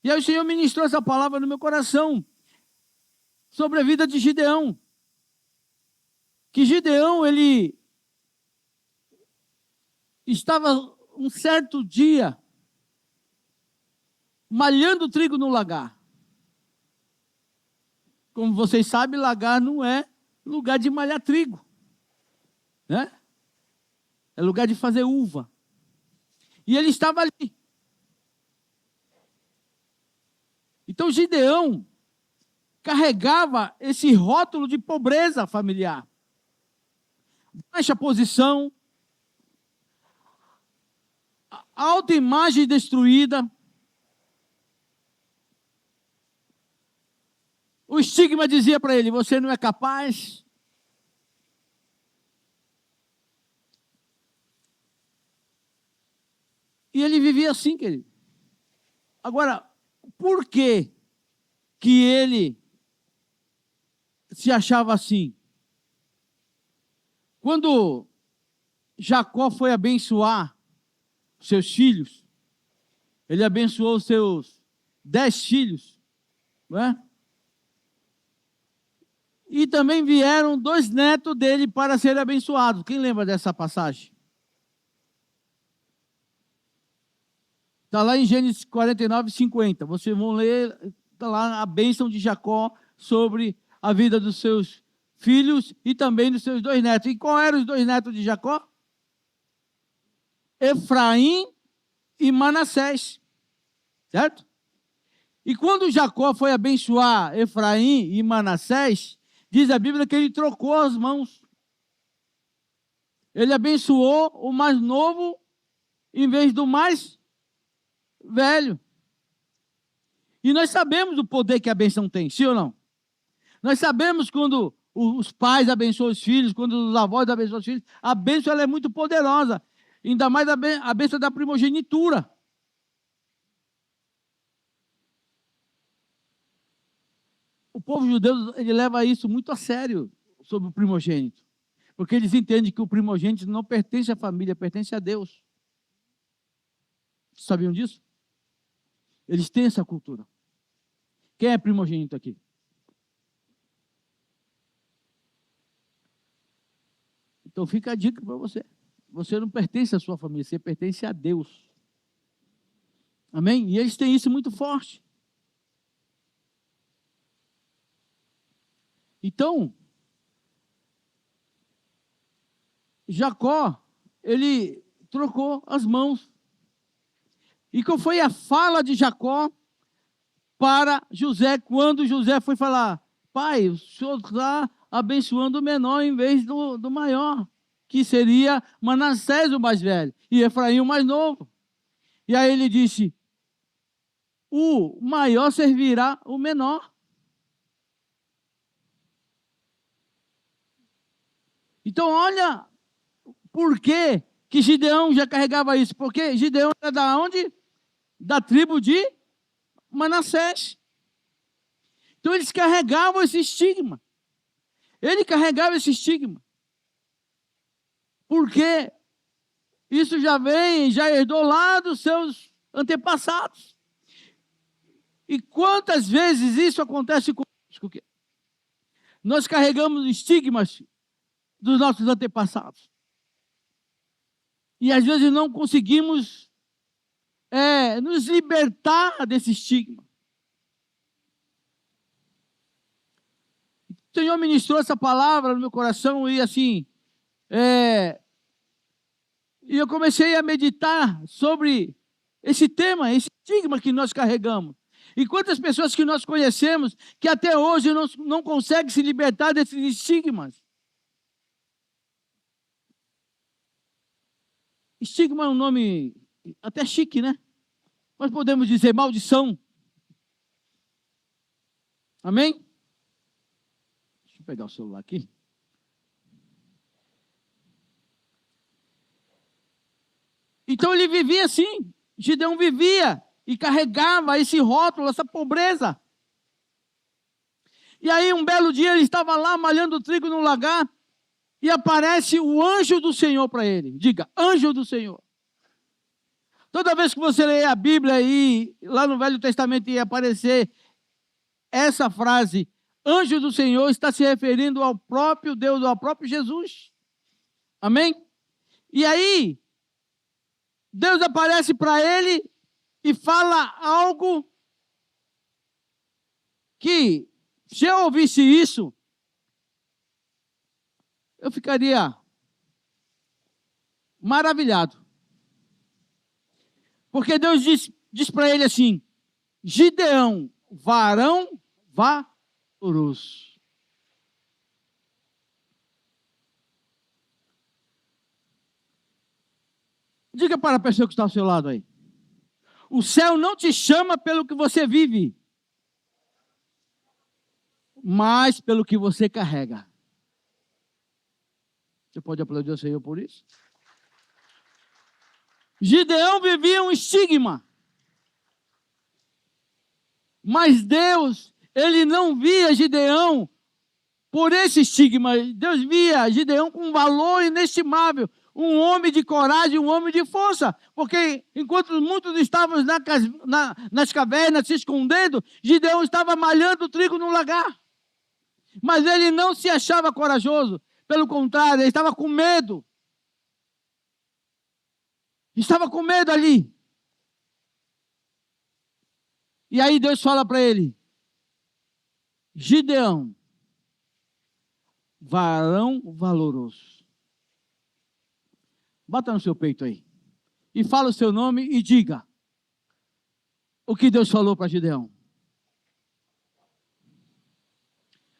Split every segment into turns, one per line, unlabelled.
E aí o Senhor ministrou essa palavra no meu coração, sobre a vida de Gideão. Que Gideão, ele estava um certo dia malhando trigo no lagar. Como vocês sabem, lagar não é lugar de malhar trigo, né? É lugar de fazer uva. E ele estava ali. Então Gideão carregava esse rótulo de pobreza familiar. Baixa posição, autoimagem destruída, o estigma dizia para ele: você não é capaz. E ele vivia assim, querido. Agora, por que ele se achava assim? Quando Jacó foi abençoar seus filhos, ele abençoou os seus 10 filhos, não é? E também vieram 2 netos dele para serem abençoados. Quem lembra dessa passagem? Está lá em Gênesis 49, 50. Vocês vão ler, está lá a bênção de Jacó sobre a vida dos seus filhos e também dos seus 2 netos. E qual eram os 2 netos de Jacó? Efraim e Manassés. Certo? E quando Jacó foi abençoar Efraim e Manassés, diz a Bíblia que ele trocou as mãos. Ele abençoou o mais novo em vez do mais velho. E nós sabemos o poder que a bênção tem, sim ou não? Nós sabemos quando os pais abençoam os filhos, quando os avós abençoam os filhos, a bênção ela é muito poderosa. Ainda mais a bênção da primogenitura. O povo judeu ele leva isso muito a sério sobre o primogênito. Porque eles entendem que o primogênito não pertence à família, pertence a Deus. Vocês sabiam disso? Eles têm essa cultura. Quem é primogênito aqui? Então fica a dica para você. Você não pertence à sua família, você pertence a Deus. Amém? E eles têm isso muito forte. Então, Jacó, ele trocou as mãos. E qual foi a fala de Jacó para José, quando José foi falar: pai, o senhor está abençoando o menor em vez do maior, que seria Manassés o mais velho, e Efraim o mais novo. E aí ele disse: o maior servirá o menor. Então olha por que Gideão já carregava isso. Porque Gideão era da onde? Da tribo de Manassés. Então eles carregavam esse estigma. Ele carregava esse estigma. Porque isso já herdou lá dos seus antepassados. E quantas vezes isso acontece conosco? Nós carregamos estigmas dos nossos antepassados. E às vezes não conseguimos nos libertar desse estigma. O Senhor ministrou essa palavra no meu coração e assim, e eu comecei a meditar sobre esse tema, esse estigma que nós carregamos. E quantas pessoas que nós conhecemos que até hoje não conseguem se libertar desses estigmas. Estigma é um nome até chique, né? Nós podemos dizer maldição. Amém? Deixa eu pegar o celular aqui. Então ele vivia assim. Gideão vivia e carregava esse rótulo, essa pobreza. E aí um belo dia ele estava lá malhando trigo no lagar e aparece o anjo do Senhor para ele. Diga, anjo do Senhor. Toda vez que você lê a Bíblia e lá no Velho Testamento ia aparecer essa frase, anjo do Senhor, está se referindo ao próprio Deus, ao próprio Jesus. Amém? E aí, Deus aparece para ele e fala algo que, se eu ouvisse isso, eu ficaria maravilhado. Porque Deus diz para ele assim: Gideão, varão valoroso. Diga para a pessoa que está ao seu lado aí: o céu não te chama pelo que você vive, mas pelo que você carrega. Você pode aplaudir o Senhor por isso? Gideão vivia um estigma. Mas Deus, ele não via Gideão por esse estigma. Deus via Gideão com um valor inestimável. Um homem de coragem, um homem de força. Porque enquanto muitos estavam nas cavernas se escondendo, Gideão estava malhando trigo no lagar. Mas ele não se achava corajoso. Pelo contrário, ele estava com medo. Estava com medo ali. E aí Deus fala para ele: Gideão, varão valoroso. Bota no seu peito aí. E fala o seu nome e diga o que Deus falou para Gideão.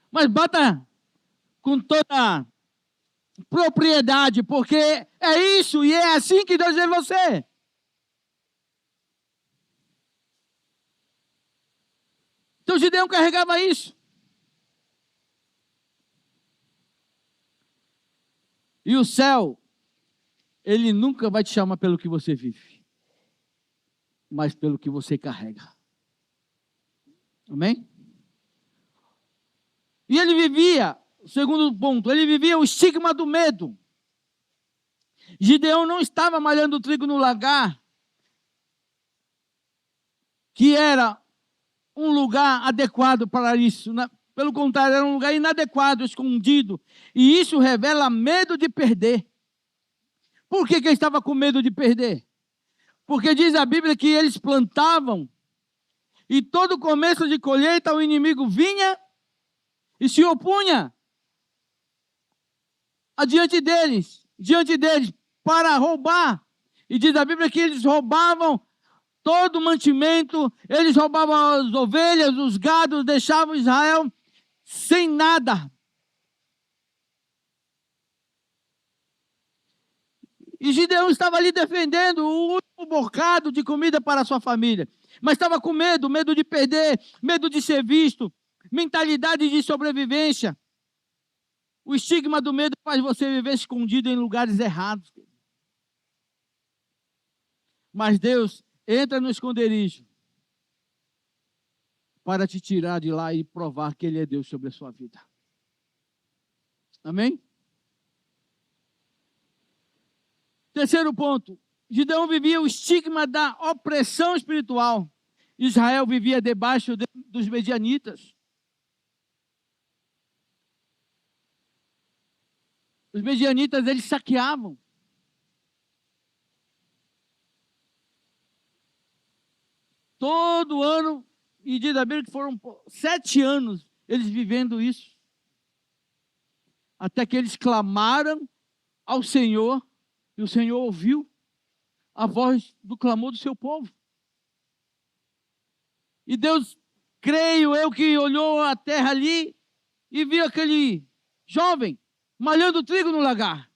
Mas bota com toda propriedade, porque é isso e é assim que Deus vê você. Então Gideão carregava isso. E o céu, ele nunca vai te chamar pelo que você vive, mas pelo que você carrega. Amém? E ele vivia, segundo ponto, ele vivia o estigma do medo. Gideão não estava malhando trigo no lagar, que era um lugar adequado para isso. Pelo contrário, era um lugar inadequado, escondido. E isso revela medo de perder. Por que ele estava com medo de perder? Porque diz a Bíblia que eles plantavam e todo começo de colheita o inimigo vinha e se opunha diante deles, para roubar. E diz a Bíblia que eles roubavam todo o mantimento, eles roubavam as ovelhas, os gados, deixavam Israel sem nada. E Gideão estava ali defendendo o último bocado de comida para a sua família. Mas estava com medo, medo de perder, medo de ser visto, mentalidade de sobrevivência. O estigma do medo faz você viver escondido em lugares errados. Mas Deus entra no esconderijo para te tirar de lá e provar que Ele é Deus sobre a sua vida. Amém? Terceiro ponto. Gideão vivia o estigma da opressão espiritual. Israel vivia debaixo dos medianitas. Os medianitas, eles saqueavam. Todo ano, e diz a Bíblia que foram 7 anos eles vivendo isso. Até que eles clamaram ao Senhor, e o Senhor ouviu a voz do clamor do seu povo. E Deus, creio eu, que olhou a terra ali e viu aquele jovem malhando trigo no lagar.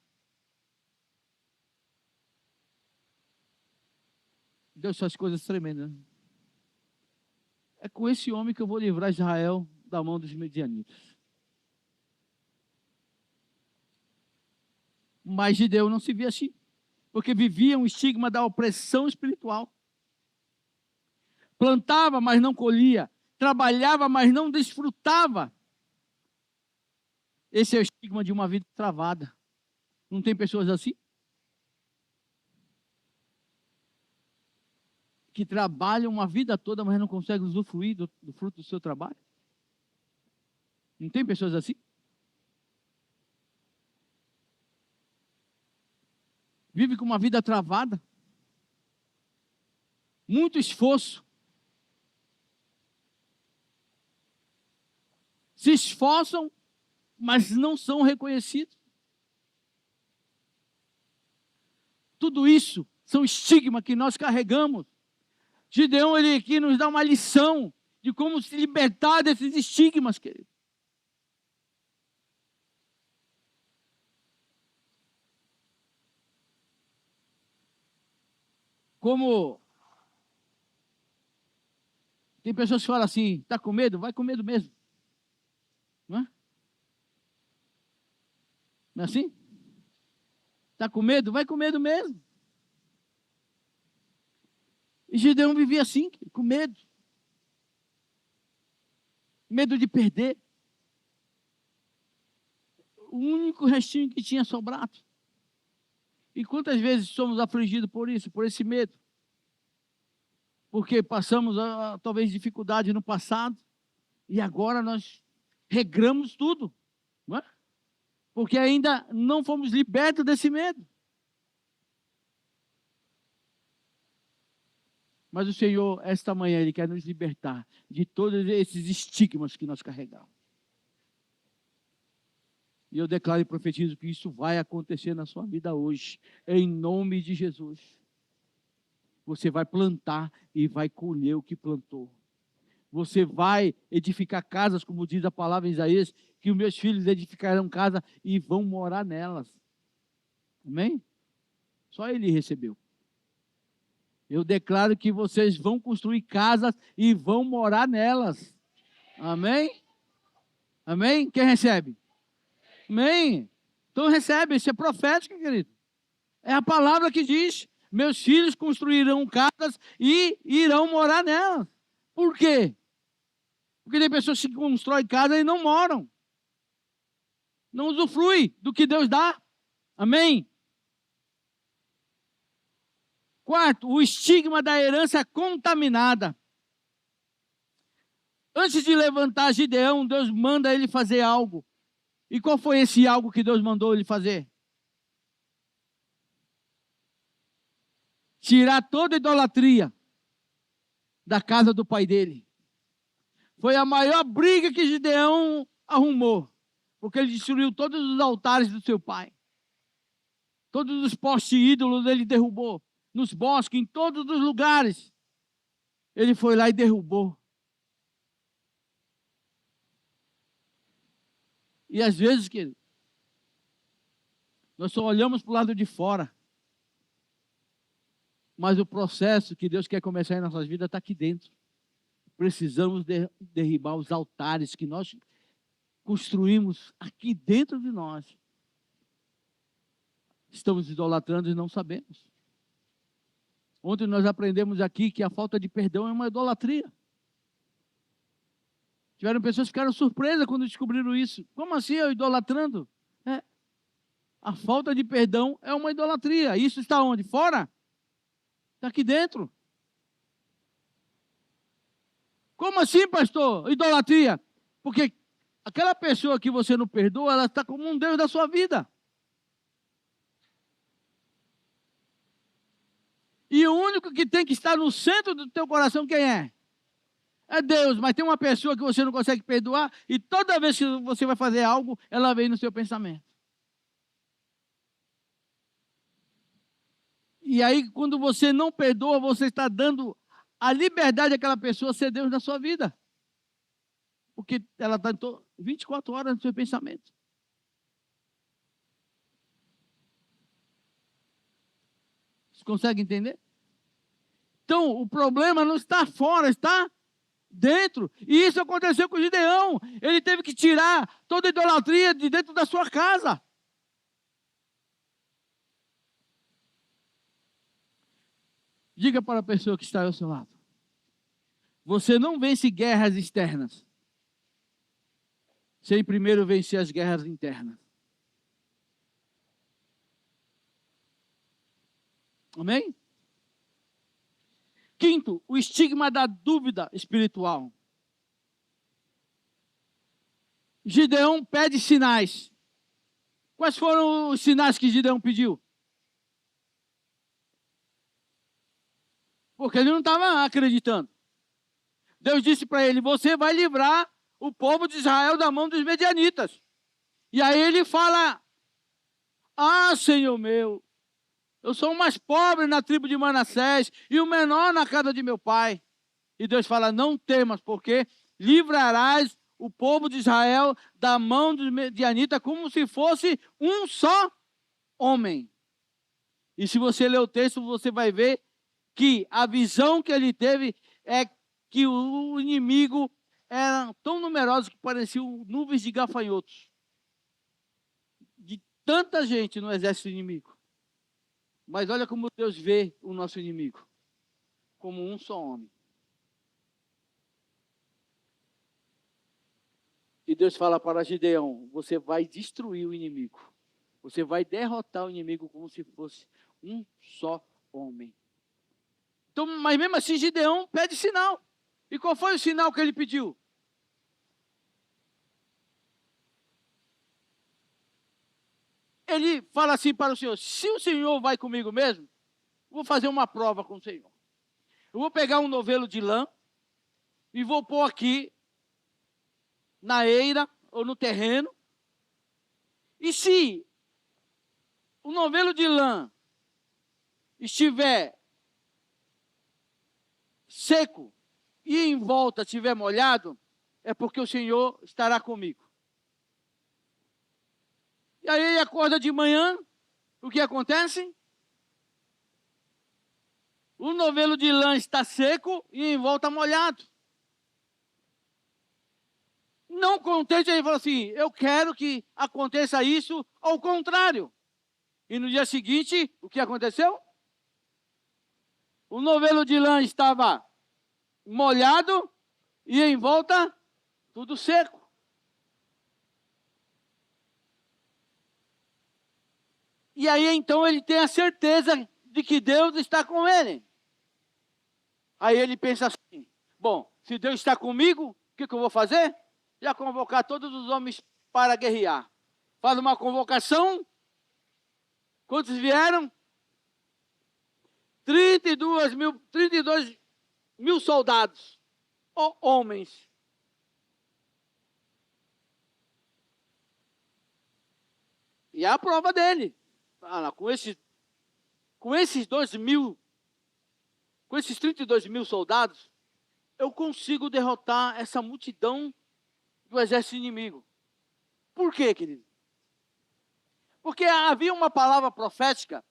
Deus faz coisas tremendas. É com esse homem que eu vou livrar Israel da mão dos medianitas. Mas Gideão não se via assim, porque vivia um estigma da opressão espiritual. Plantava, mas não colhia. Trabalhava, mas não desfrutava. Esse é o estigma de uma vida travada. Não tem pessoas assim? que trabalha uma vida toda, mas não consegue usufruir do fruto do seu trabalho? Não tem pessoas assim? Vive com uma vida travada, muito esforço, se esforçam, mas não são reconhecidos. Tudo isso são estigmas que nós carregamos. Gideão, ele aqui nos dá uma lição de como se libertar desses estigmas, querido. Como tem pessoas que falam assim, está com medo? Vai com medo mesmo. Não é? Não é assim? Está com medo? Vai com medo mesmo. E Gideão vivia assim, com medo. Medo de perder. O único restinho que tinha sobrado. E quantas vezes somos afligidos por isso, por esse medo? Porque passamos talvez dificuldade no passado e agora nós regramos tudo, não é? Porque ainda não fomos libertos desse medo. Mas o Senhor, esta manhã, Ele quer nos libertar de todos esses estigmas que nós carregamos. E eu declaro e profetizo que isso vai acontecer na sua vida hoje, em nome de Jesus. Você vai plantar e vai colher o que plantou. Você vai edificar casas, como diz a palavra em Isaías, que os meus filhos edificarão casa e vão morar nelas. Amém? Só ele recebeu. Eu declaro que vocês vão construir casas e vão morar nelas. Amém? Amém? Quem recebe? Amém? Então recebe, isso é profético, querido. É a palavra que diz, meus filhos construirão casas e irão morar nelas. Por quê? Porque tem pessoas que constroem casa e não moram. Não usufrui do que Deus dá. Amém? Quarto, o estigma da herança contaminada. Antes de levantar Gideão, Deus manda ele fazer algo. E qual foi esse algo que Deus mandou ele fazer? Tirar toda a idolatria da casa do pai dele. Foi a maior briga que Gideão arrumou, porque ele destruiu todos os altares do seu pai. Todos os postes ídolos ele derrubou, nos bosques, em todos os lugares. Ele foi lá e derrubou. E às vezes, querido, nós só olhamos para o lado de fora. Mas o processo que Deus quer começar em nossas vidas está aqui dentro. Precisamos derribar os altares que nós construímos aqui dentro de nós. Estamos idolatrando e não sabemos. Ontem nós aprendemos aqui que a falta de perdão é uma idolatria. Tiveram pessoas que ficaram surpresas quando descobriram isso. Como assim eu idolatrando? A falta de perdão é uma idolatria. Isso está onde? Fora? Está aqui dentro. Como assim, pastor? Idolatria? Porque aquela pessoa que você não perdoa, ela está como um Deus da sua vida. E o único que tem que estar no centro do teu coração, quem é? É Deus, mas tem uma pessoa que você não consegue perdoar e toda vez que você vai fazer algo, ela vem no seu pensamento. E aí, quando você não perdoa, você está dando a liberdade àquela pessoa ser Deus na sua vida. Porque ela está 24 horas no seu pensamento. Você consegue entender? Então, o problema não está fora, está dentro. E isso aconteceu com Gideão. Ele teve que tirar toda a idolatria de dentro da sua casa. Diga para a pessoa que está ao seu lado. Você não vence guerras externas sem primeiro vencer as guerras internas. Amém? Quinto, Quinto, o estigma da dúvida espiritual. Gideão pede sinais. Quais foram os sinais que Gideão pediu? Porque ele não estava acreditando. Deus disse para ele: você vai livrar o povo de Israel da mão dos medianitas. E aí ele fala: ah, Senhor meu, eu sou o mais pobre na tribo de Manassés e o menor na casa de meu pai. E Deus fala: não temas, porque livrarás o povo de Israel da mão dos medianitas como se fosse um só homem. E se você ler o texto, você vai ver que a visão que ele teve é que o inimigo era tão numeroso que pareciam nuvens de gafanhotos. De tanta gente no exército inimigo. Mas olha como Deus vê o nosso inimigo. Como um só homem. E Deus fala para Gideão: você vai destruir o inimigo. Você vai derrotar o inimigo como se fosse um só homem. Então, mas mesmo assim, Gideão pede sinal. E qual foi o sinal que ele pediu? Ele fala assim para o Senhor: se o Senhor vai comigo mesmo, vou fazer uma prova com o Senhor. Eu vou pegar um novelo de lã e vou pôr aqui na eira ou no terreno. E se o novelo de lã estiver seco e em volta estiver molhado, é porque o Senhor estará comigo. E aí ele acorda de manhã, o que acontece? O novelo de lã está seco e em volta molhado. Não contente, ele falou assim: eu quero que aconteça isso ao contrário. E no dia seguinte, o que aconteceu? O novelo de lã estava molhado e em volta tudo seco. E aí então ele tem a certeza de que Deus está com ele. Aí ele pensa assim: bom, se Deus está comigo, o que eu vou fazer? Já convocar todos os homens para guerrear. Faz uma convocação. Quantos vieram? 32 mil soldados, homens. E é a prova dele. Com esses 32 mil soldados, eu consigo derrotar essa multidão do exército inimigo. Por quê, querido? Porque havia uma palavra profética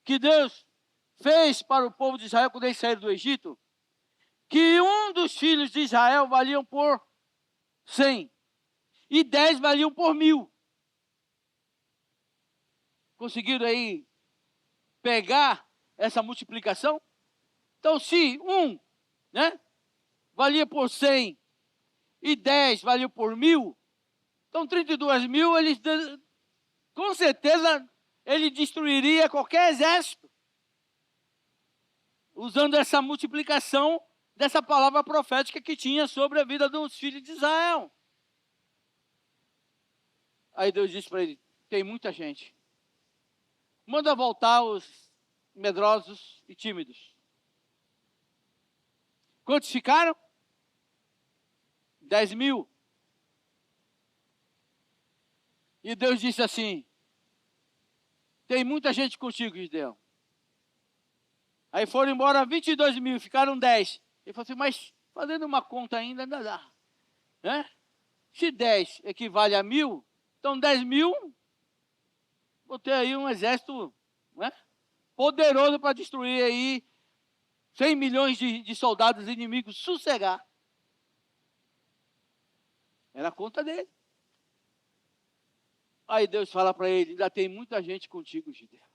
que Deus fez para o povo de Israel quando eles saíram do Egito, que um dos filhos de Israel valiam por 100 e 10 valiam por 1000. Conseguiram aí pegar essa multiplicação? Então, se um, valia por 100 e 10 valia por 1000, então 32 mil, com certeza, ele destruiria qualquer exército, usando essa multiplicação dessa palavra profética que tinha sobre a vida dos filhos de Israel. Aí Deus disse para ele: tem muita gente. Manda voltar os medrosos e tímidos. Quantos ficaram? 10 mil. E Deus disse assim: tem muita gente contigo, Gideão. Aí foram embora 22 mil, ficaram 10. Ele falou assim: mas fazendo uma conta ainda dá. Se 10 equivale a 1000, então 10 mil, vou ter aí um exército poderoso para destruir aí 100 milhões de soldados inimigos, sossegar. Era a conta dele. Aí Deus fala para ele: ainda tem muita gente contigo, Gideão.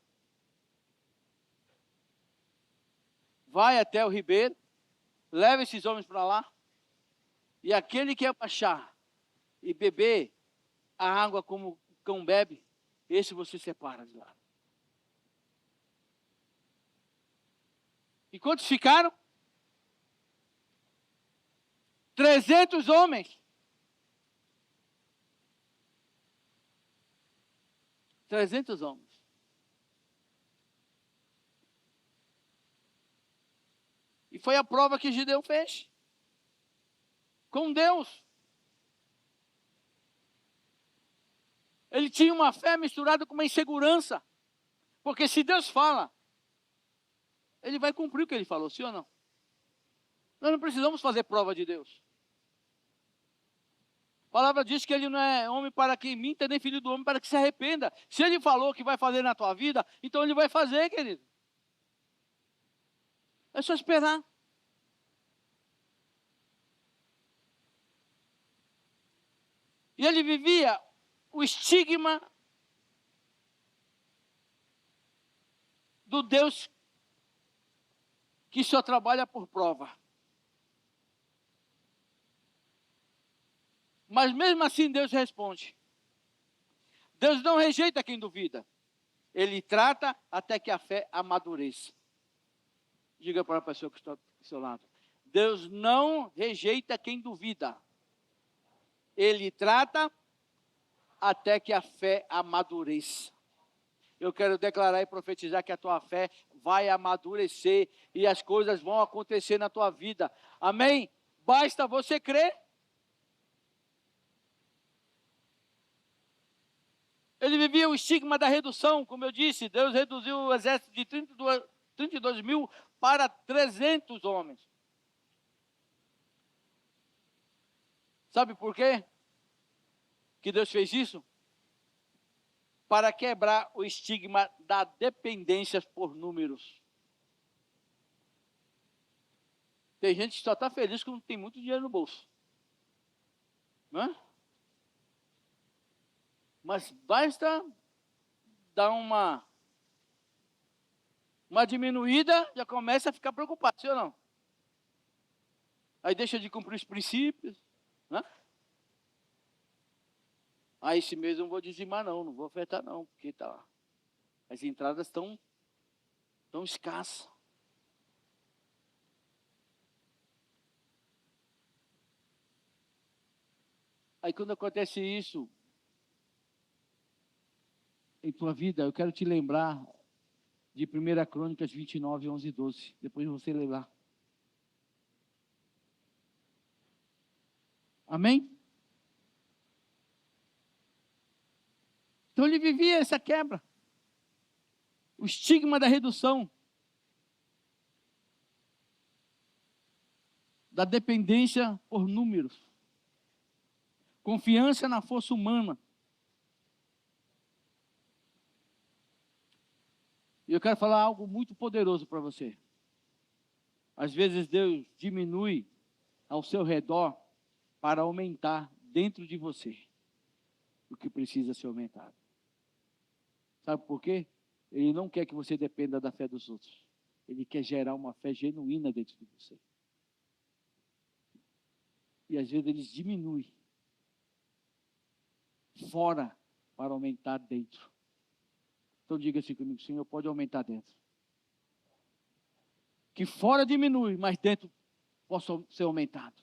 Vai até o ribeiro, leva esses homens para lá, e aquele que abaixar e beber a água como o cão bebe, esse você separa de lá. E quantos ficaram? 300 homens. 300 homens. E foi a prova que Gideão fez. Com Deus. Ele tinha uma fé misturada com uma insegurança. Porque se Deus fala, Ele vai cumprir o que Ele falou, sim ou não? Nós não precisamos fazer prova de Deus. A palavra diz que Ele não é homem para que minta, nem filho do homem para que se arrependa. Se Ele falou que vai fazer na tua vida, então Ele vai fazer, querido. É só esperar. E ele vivia o estigma do Deus que só trabalha por prova. Mas mesmo assim Deus responde. Deus não rejeita quem duvida. Ele trata até que a fé amadureça. Diga para a pessoa que está do seu lado. Deus não rejeita quem duvida. Ele trata até que a fé amadureça. Eu quero declarar e profetizar que a tua fé vai amadurecer e as coisas vão acontecer na tua vida. Amém? Basta você crer. Ele vivia o estigma da redução, como eu disse. Deus reduziu o exército de 32 mil para 300 homens. Sabe por quê que Deus fez isso? Para quebrar o estigma da dependência por números. Tem gente que só está feliz quando tem muito dinheiro no bolso. Não é? Mas basta dar uma diminuída, já começa a ficar preocupado, sim ou não? Aí deixa de cumprir os princípios. Né? Esse mês eu não vou dizimar não vou ofertar não, porque as entradas estão escassas. Aí quando acontece isso em tua vida, eu quero te lembrar de 1 Crônicas 29, 11 e 12. Depois você lê lá. Amém? Então ele vivia essa quebra. O estigma da redução. Da dependência por números. Confiança na força humana. E eu quero falar algo muito poderoso para você. Às vezes Deus diminui ao seu redor para aumentar dentro de você o que precisa ser aumentado. Sabe por quê? Ele não quer que você dependa da fé dos outros. Ele quer gerar uma fé genuína dentro de você. E às vezes ele diminui fora para aumentar dentro. Então diga assim comigo, Senhor, pode aumentar dentro. Que fora diminui, mas dentro possa ser aumentado.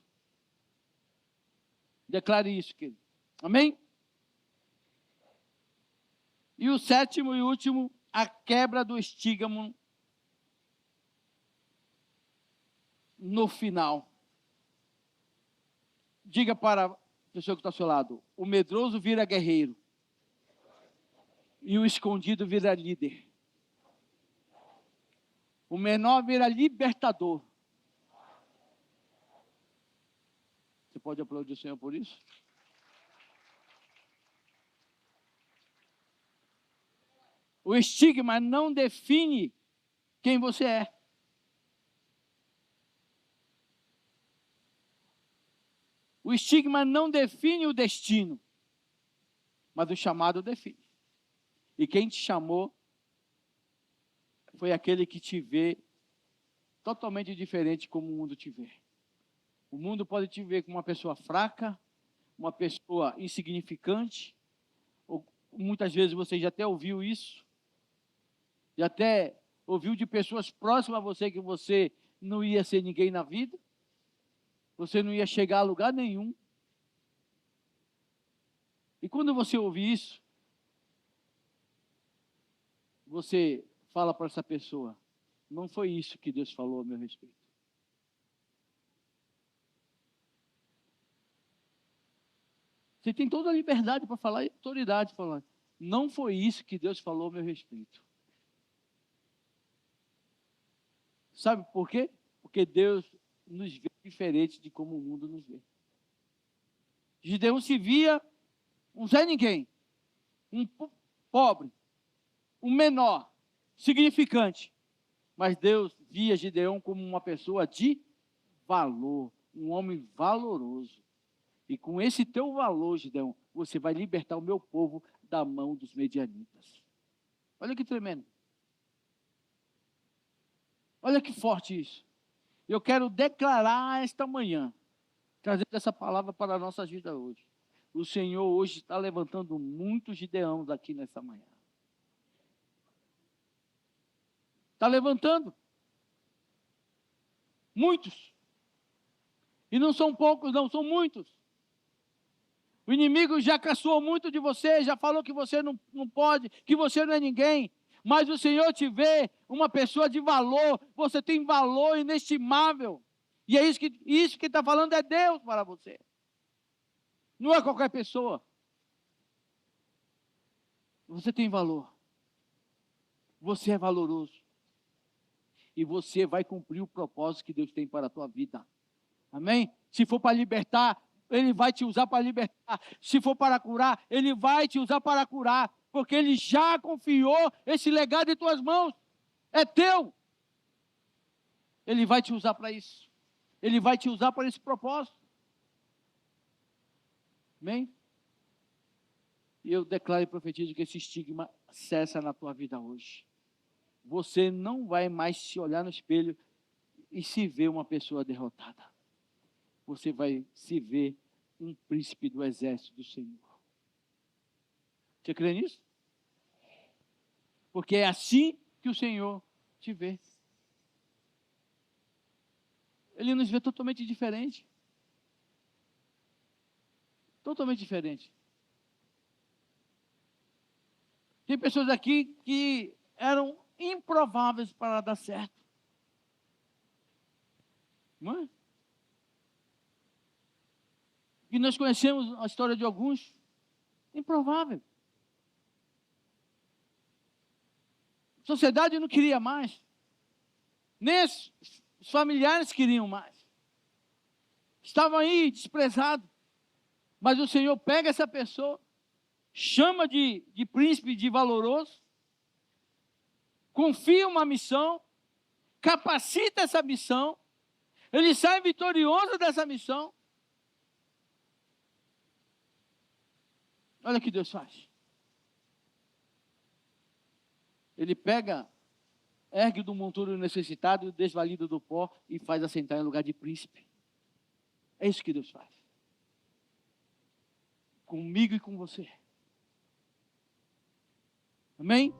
Declare isso, querido. Amém? E o sétimo e último, a quebra do estigma no final. Diga para a pessoa que está ao seu lado, o medroso vira guerreiro. E o escondido vira líder. O menor vira libertador. Você pode aplaudir o Senhor por isso? O estigma não define quem você é. O estigma não define o destino, mas o chamado define. E quem te chamou foi aquele que te vê totalmente diferente como o mundo te vê. O mundo pode te ver como uma pessoa fraca, uma pessoa insignificante, ou muitas vezes você já até ouviu isso, já até ouviu de pessoas próximas a você que você não ia ser ninguém na vida. você não ia chegar a lugar nenhum. E quando você ouvir isso, você fala para essa pessoa: não foi isso que Deus falou a meu respeito. Você tem toda a liberdade para falar e autoridade para falar: não foi isso que Deus falou a meu respeito. Sabe por quê? Porque Deus nos vê diferente de como o mundo nos vê. Gideão se via um Zé Ninguém, um pobre, um menor, significante. Mas Deus via Gideão como uma pessoa de valor, um homem valoroso. E com esse teu valor, Gideão, você vai libertar o meu povo da mão dos medianitas. Olha que tremendo. Olha que forte isso. Eu quero declarar esta manhã, trazendo essa palavra para a nossa vida hoje. O Senhor hoje está levantando muitos Gideãos aqui nessa manhã. Está levantando. Muitos. E não são poucos, não, são muitos. O inimigo já caçoou muito de você, já falou que você não pode, que você não é ninguém. Mas o Senhor te vê uma pessoa de valor, você tem valor inestimável. E é isso que está falando é Deus para você. Não é qualquer pessoa. Você tem valor. Você é valoroso. E você vai cumprir o propósito que Deus tem para a tua vida. Amém? Se for para libertar, Ele vai te usar para libertar. Se for para curar, Ele vai te usar para curar. Porque Ele já confiou esse legado em tuas mãos. É teu. Ele vai te usar para isso. Ele vai te usar para esse propósito. Amém? E eu declaro e profetizo que esse estigma cessa na tua vida hoje. Você não vai mais se olhar no espelho e se ver uma pessoa derrotada. Você vai se ver um príncipe do exército do Senhor. Você crê nisso? Porque é assim que o Senhor te vê. Ele nos vê totalmente diferente. Totalmente diferente. Tem pessoas aqui que eram improváveis para dar certo. Não é? E nós conhecemos a história de alguns. Improvável. A sociedade não queria mais. Nem os familiares queriam mais. Estavam aí desprezados. Mas o Senhor pega essa pessoa, chama de príncipe, de valoroso, confia uma missão, capacita essa missão, ele sai vitorioso dessa missão. Olha o que Deus faz. Ele pega, ergue do monturo necessitado, desvalido do pó e faz assentar em lugar de príncipe. É isso que Deus faz. Comigo e com você. Amém?